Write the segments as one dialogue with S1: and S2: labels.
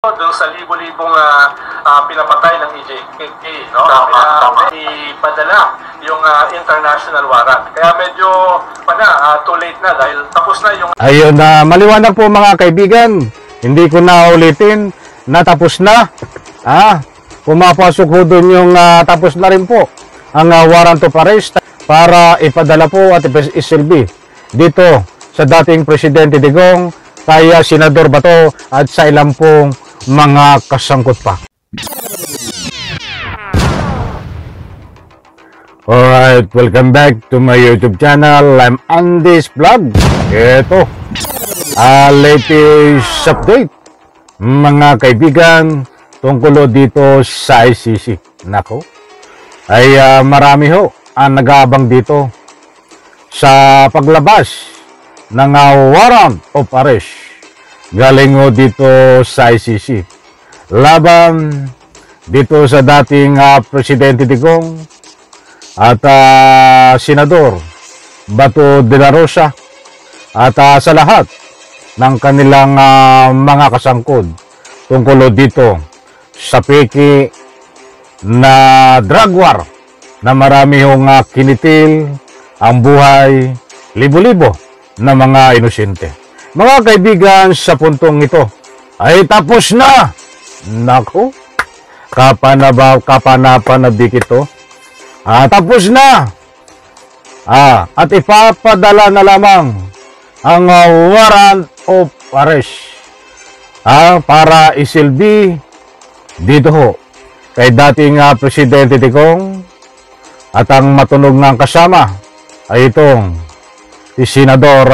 S1: Doon sa libo-libong pinapatay ng EJK, no? Ipadala yung international warrant. Kaya medyo too late na dahil tapos na yung...
S2: Ayun, maliwanag po mga kaibigan. Hindi ko na ulitin. Natapos na. Pumapasok ho doon yung tapos na rin po ang warrant of arrest para ipadala po at isilbi dito sa dating Presidente Digong, kaya Senador Bato at sa ilang pong mga kasangkot pa. Alright, welcome back to my YouTube channel. I'm Andy's Vlog. Ito, latest update mga kaibigan tungkol dito sa ICC. Nako, ay marami ho ang nag-aabang dito sa paglabas ng warrant of arrest galing ho dito sa ICC laban dito sa dating Presidente Digong at Senador Bato de la Rosa at sa lahat ng kanilang mga kasangkot tungkol dito sa peki na drug war na marami hong kinitil ang buhay libo-libo na mga inosente. Mga kaibigan, sa puntong ito ay tapos na. Nako, kapanapanabik ito. Tapos na. At ipapadala na lamang ang warrant of arrest para isilbi dito ho kay dating Presidente Digong at ang matunog ng kasama ay itong si Senador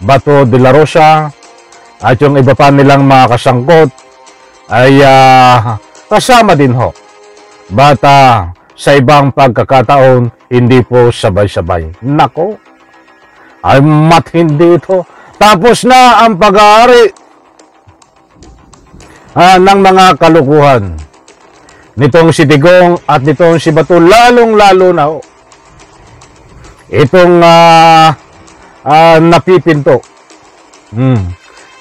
S2: Bato de la Rosa at yung iba pa nilang mga kasangkot ay kasama din ho. Bata sa ibang pagkakataon hindi po sabay-sabay. Nako, ay matindi ito. Tapos na ang pag-aari ng mga kalukuhan nitong si Digong at nitong si Bato, lalong-lalo na ho itong napipinto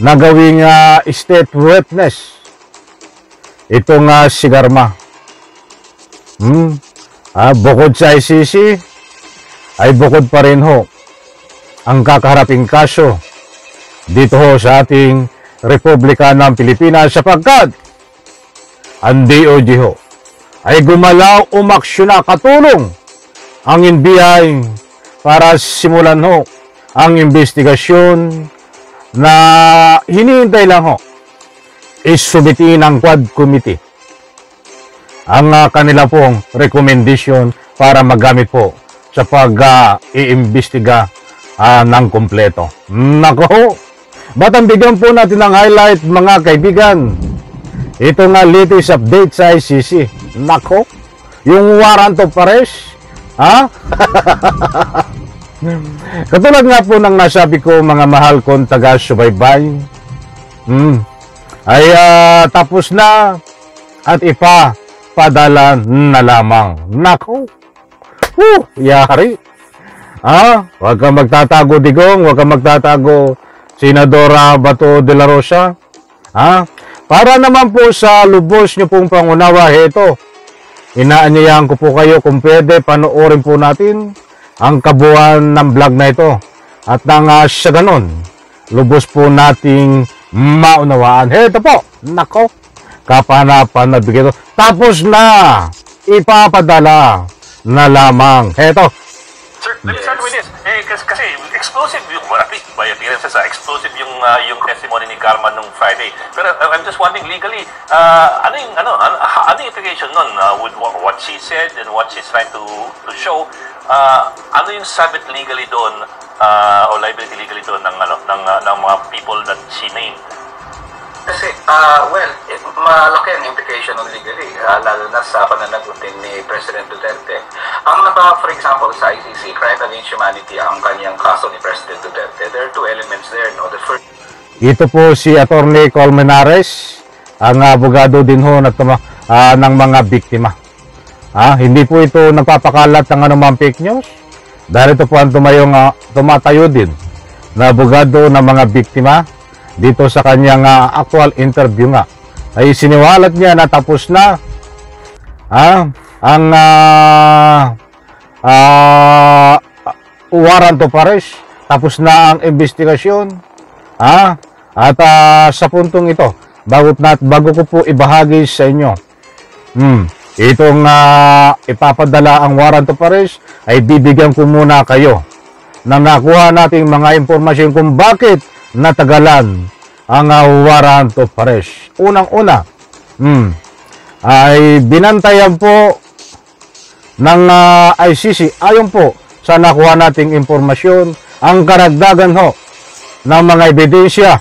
S2: na gawing state witness itong si Garma. Bukod sa ICC ay bukod pa rin ho ang kakaharaping kaso dito ho sa ating Republika ng Pilipinas sapagkat ang DOJ ho ay gumalaw, umaksyon na, katulong ang NBI para simulan ho ang investigasyon na hinihintay lang ho isubiti ng Quad Committee ang kanila pong recommendation para magamit po sa pag-iimbestiga ng kumpleto. Nako, batang bigyan po natin ng highlight mga kaibigan. Ito nga latest update sa ICC. Nako, yung warrant of arrest, katulad nga po ng nasabi ko mga mahal kong taga-subaybay, ay tapos na at ipapadala na lamang. Nako, yari. Huwag kang magtatago Digong, huwag kang magtatago Senadora Bato de la Rosa. Para naman po sa lubos nyo pong pangunawa, heto, inaanyayahan ko po kayo kung pwede, panoorin po natin ang kabuuan ng vlog na ito. At nang sa ganon, lubos po nating maunawaan. Heto po, nako, kapanapanabik ito. Tapos na, ipapadala na lamang. Heto.
S1: Sir, let me start with this. Kasi explosive yung, at least by appearances, explosive yung testimony ni Garma nung Friday. Pero I'm just wondering legally, ano yung implication nun with what she said and what she's trying to show? Ano yung sabit legally doon o liability legally doon ng mga people that she named?
S3: Kasi, malaki ang implication on legally, lalo na sa pananagot din ni President Duterte. Ang for example, sa ICC, crime against humanity, ang kanyang kaso ni President Duterte, there are two elements there, no? The first...
S2: Ito po si Attorney Colmenares, ang abogado din ho ng mga biktima. Hindi po ito nagpapakalat ng anumang fake news, dahil ito po ang tumatayo din na abogado ng mga biktima dito sa kanyang actual interview nga ay siniwalat niya na tapos na ang warrant of arrest, tapos na ang investigasyon. At sa puntong ito, bago ko po ibahagi sa inyo itong ipapadala ang warrant of arrest, ay bibigyan ko muna kayo na nakuha nating mga impormasyon kung bakit natagalan ang warrant of arrest. Unang-una, ay binantayan po ng ICC, ayon po sa nakuha nating impormasyon, ang karagdagan ho ng mga ebidensya.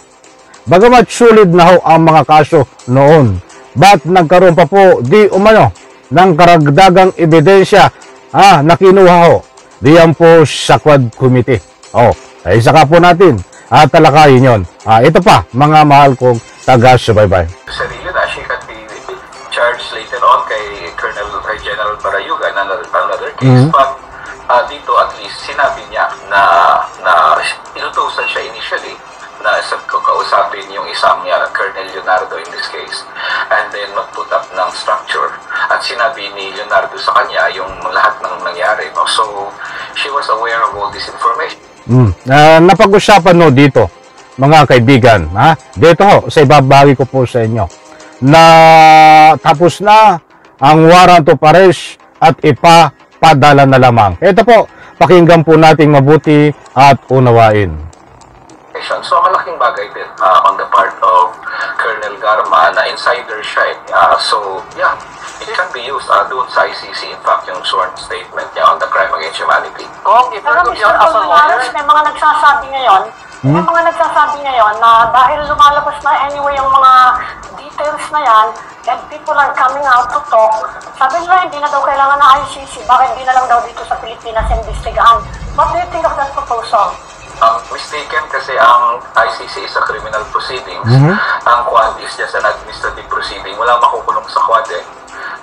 S2: Bagamat sulit na ho ang mga kaso noon, ba't nagkaroon pa po di umano ng karagdagang ebidensya na kinuha ho diyan po sa Quad Committee? Ay saka po natin talakayin yon. Ito pa, mga mahal kong taga-subaybay.
S3: Sarili na, she can be charged later on kay General Barayuga na another case, but dito at least sinabi niya na inutusan siya initially na kausapin yung isang Colonel Leonardo in this case, and then mag-put up ng structure, at sinabi ni Leonardo sa kanya yung lahat ng nangyari, no? So she was aware of all this information. Napag-usapan dito, mga kaibigan, dito ho, sa ibabagi ko po sa inyo na tapos na ang warrant of arrest at ipapadala na lamang. Ito po, pakinggan po nating mabuti at unawain. So malaking bagay din on the part of Colonel Garma na insider siya. So yeah, it can be used doon sa ICC. In fact, yung sworn statement niya on the crime against humanity.
S4: Kung if you're as a lawyer, may mga nagsasabi ngayon na dahil lumalabas na anyway yung mga details na yan, and people are coming out to talk, sabi nila hindi na daw kailangan ng ICC, bakit hindi na lang daw dito sa Pilipinas investigahan? What do you think of that proposal?
S3: Mistaken kasi ang ICC is a criminal proceedings. Ang Quad is just an administrative proceeding. Walang makukulong sa Quad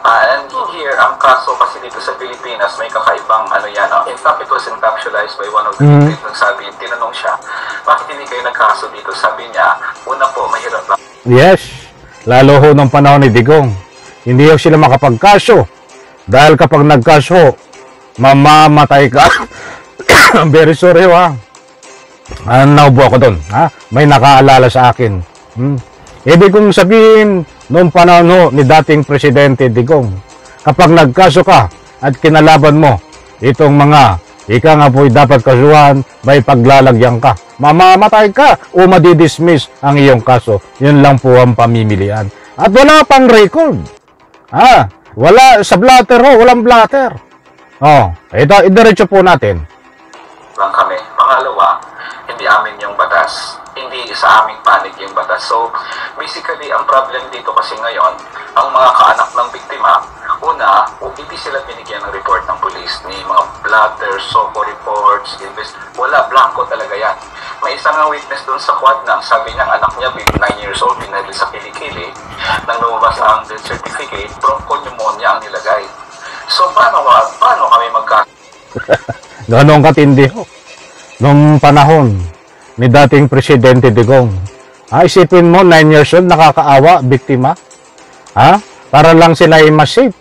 S3: and here, ang kaso kasi dito sa Pilipinas may kakaibang in fact, it was encapsulated by one of the nagsabi, tinanong siya, bakit hindi kayo nagkaso dito? Sabi niya, una po, mahirap lang. Yes,
S2: lalo ho ng panahon ni Digong, hindi ho sila makapagkaso dahil kapag nagkaso, mamamatay ka. Very sorry naubo ako doon. May nakaalala sa akin. Ibig kong sabihin, noong panahon ni dating Presidente Digong, kapag nagkaso ka at kinalaban mo itong mga ika nga po'y dapat kasuhan, may paglalagyan ka, mamamatay ka o madidismiss ang iyong kaso. Yun lang po ang pamimilian. At wala pang record. Wala sa blatter walang blatter. Ito, idiretso po natin.
S3: Lang kami. Pangalawa, hindi amin yung batas. Hindi sa aming panig yung batas. So, basically, ang problem dito kasi ngayon, ang mga kaanak ng biktima, una, hindi sila binigyan ng report ng police, ni mga blatter, SOCO reports, wala, blanco talaga yan. May isang witness doon sa Quad na sabi niya, anak niya, 9 years old, pinadil sa kilikili, nang lumabas ang death certificate, bronchopneumonia ang nilagay. So, paano kami
S2: Gano'ng katindi ho. Noong panahon ni dating Presidente Digong. Isipin mo, 9 years old, nakakaawa, biktima. Para lang sila ay mas-safe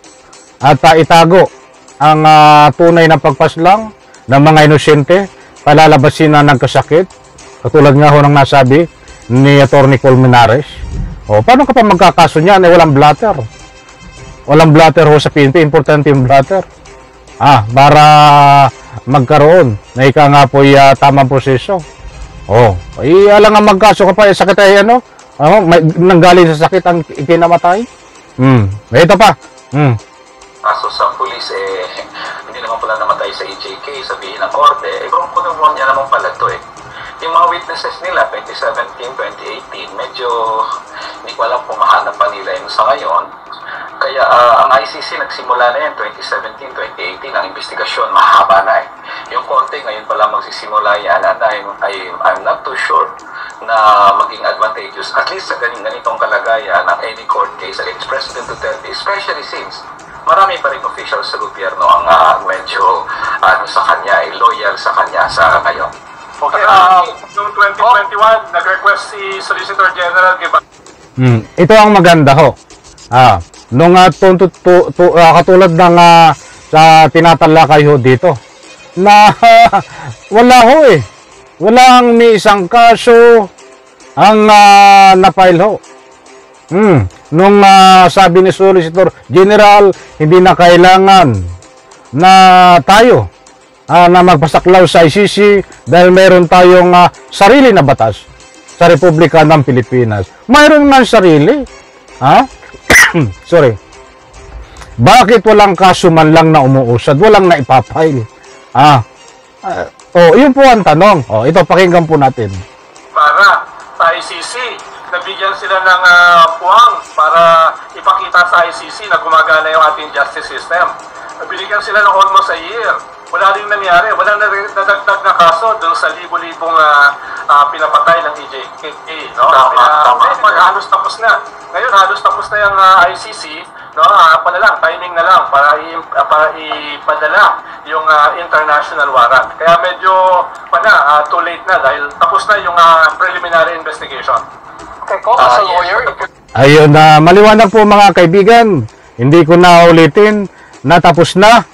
S2: at itago ang tunay na pagpaslang ng mga inosente, palalabasin na nagkasakit, katulad nga ho ng nasabi ni Atty. Colmenares. Paano ka pa magkakaso niyan? Walang blatter. Walang blatter ho sa PNP, importante yung blatter. Para magkaroon na ika nga po tamang proseso. Alang nga magkaso ka pa, sakit ay nanggaling sa sakit ang ikinamatay. Ito pa.
S3: Kaso sa pulis, hindi naman pala namatay sa EJK, sabihin ng korte, bronchopneumonia naman pala ito Yung mga witnesses nila, 2017, 2018, medyo hindi ko alam kung mahanap pa nila yun sa ngayon. Kaya ang ICC nagsimula na yan 2017, 2018 ang investigasyon, mahaba na Yung korte ngayon pala magsisimula yan, and I'm not too sure na maging advantageous, at least sa ganitong kalagayan ng any court case against President Duterte, especially since marami pa rin officials sa gobyerno ang medyo sa kanya, loyal sa kanya sa ngayon.
S5: Okay, noong 2021, nag-request si Solicitor General
S2: Ito ang maganda ho. Katulad ng sa tinatalakay ho dito na wala ho eh. Walang may isang kaso ang na-file ho. Nung sabi ni Solicitor General, hindi na kailangan na tayo na magpasaklaw sa ICC dahil meron tayong sarili na batas sa Republika ng Pilipinas. Mayroon nga sarili. Sorry. Bakit walang kaso man lang na umuusad? Walang na ipapile? Yun po ang tanong. Ito, pakinggan po natin.
S5: Para sa ICC, nabigyan sila ng puwang para ipakita sa ICC na gumagana yung ating justice system. Binigyan sila ng almost a year. Wala rin nangyari. Walang nadagdag na kaso doon sa libo-libong pinapatay ng EJKA. No? Halos tapos na. Ngayon, halos tapos na yung ICC. No? Timing na lang para ipadala yung international warrant. Kaya medyo too late na dahil tapos na yung preliminary investigation. Okay, as a lawyer,
S2: Ayun, maliwanag po mga kaibigan. Hindi ko na ulitin. Natapos na.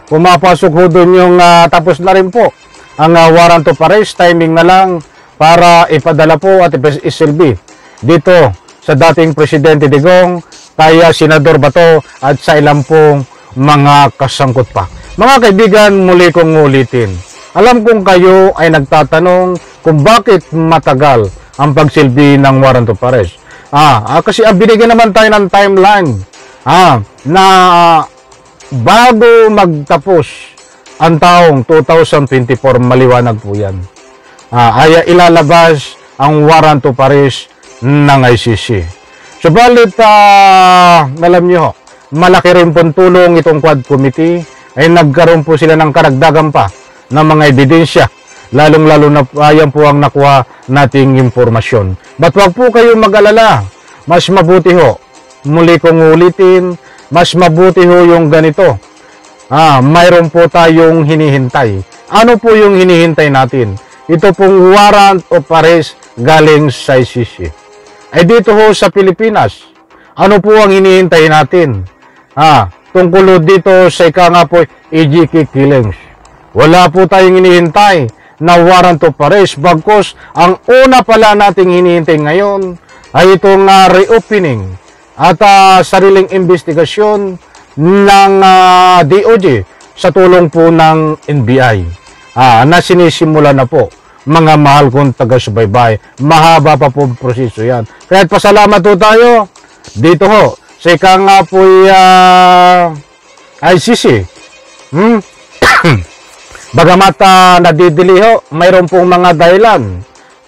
S2: Pumapasok ho doon yung tapos na rin po. Ang warrant of arrest, timing na lang para ipadala po at isilbi dito sa dating Presidente Digong, kaya Senador Bato at sa ilang pong mga kasangkot pa. Mga kaibigan, muli kong ulitin. Alam kong kayo ay nagtatanong kung bakit matagal ang pagsilbi ng warrant of arrest. Kasi binigyan naman tayo ng timeline na bago magtapos ang taong 2024, maliwanag po yan. Ay ilalabas ang warrant of arrest ng ICC. Subalit, alam nyo, malaki rin pong tulong itong Quad Committee ay nagkaroon po sila ng karagdagan pa ng mga ebidensya. Lalong-lalo na yan po ang nakuha nating impormasyon. But wag po kayong mag-alala. Mas mabuti ho. Muli kong ulitin, mas mabuti ho yung ganito. Mayroon po tayong hinihintay. Ano po yung hinihintay natin? Ito pong warrant of arrest galing sa ICC. Ay dito ho sa Pilipinas, ano po ang hinihintay natin? Tungkol dito sa po EJK killings. Wala po tayong hinihintay na warrant of arrest. Bagkus, ang una pala nating hinihintay ngayon ay itong reopening at sariling investigasyon ng DOJ sa tulong po ng NBI na sinisimula na po. Mga mahal kong taga-subaybay, mahaba pa po proseso yan. Kaya pasalamat po tayo dito ho sa po ICC. Bagamat nadidili ho, mayroon pong mga dahilan.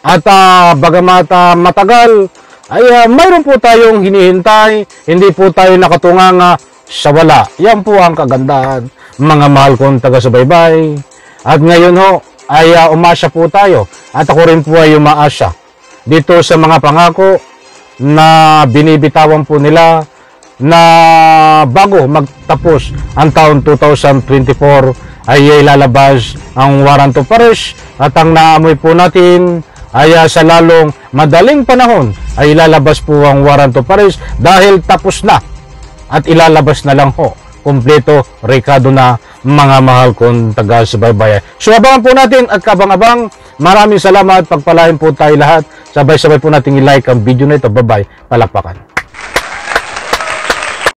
S2: At bagamat matagal, ay mayroon po tayong hinihintay, hindi po tayo nakatungang sa wala. Yan po ang kagandahan, mga mahal kong taga-subaybay. At ngayon ho, ay umasa po tayo. At ako rin po ay umaasa dito sa mga pangako na binibitawan po nila na bago magtapos ang taon 2024 ay ilalabas ang warrant of arrest at ang naamoy po natin ay sa lalong madaling panahon ay ilalabas po ang warrant of arrest dahil tapos na at ilalabas na lang ho. Kompleto, rekado na mga mahal kong taga-subaybay. So abangan po natin at kabang-abang. Maraming salamat. Pagpalain po tayo lahat. Sabay-sabay po natin i-like ang video na ito. Bye-bye. Palakpakan.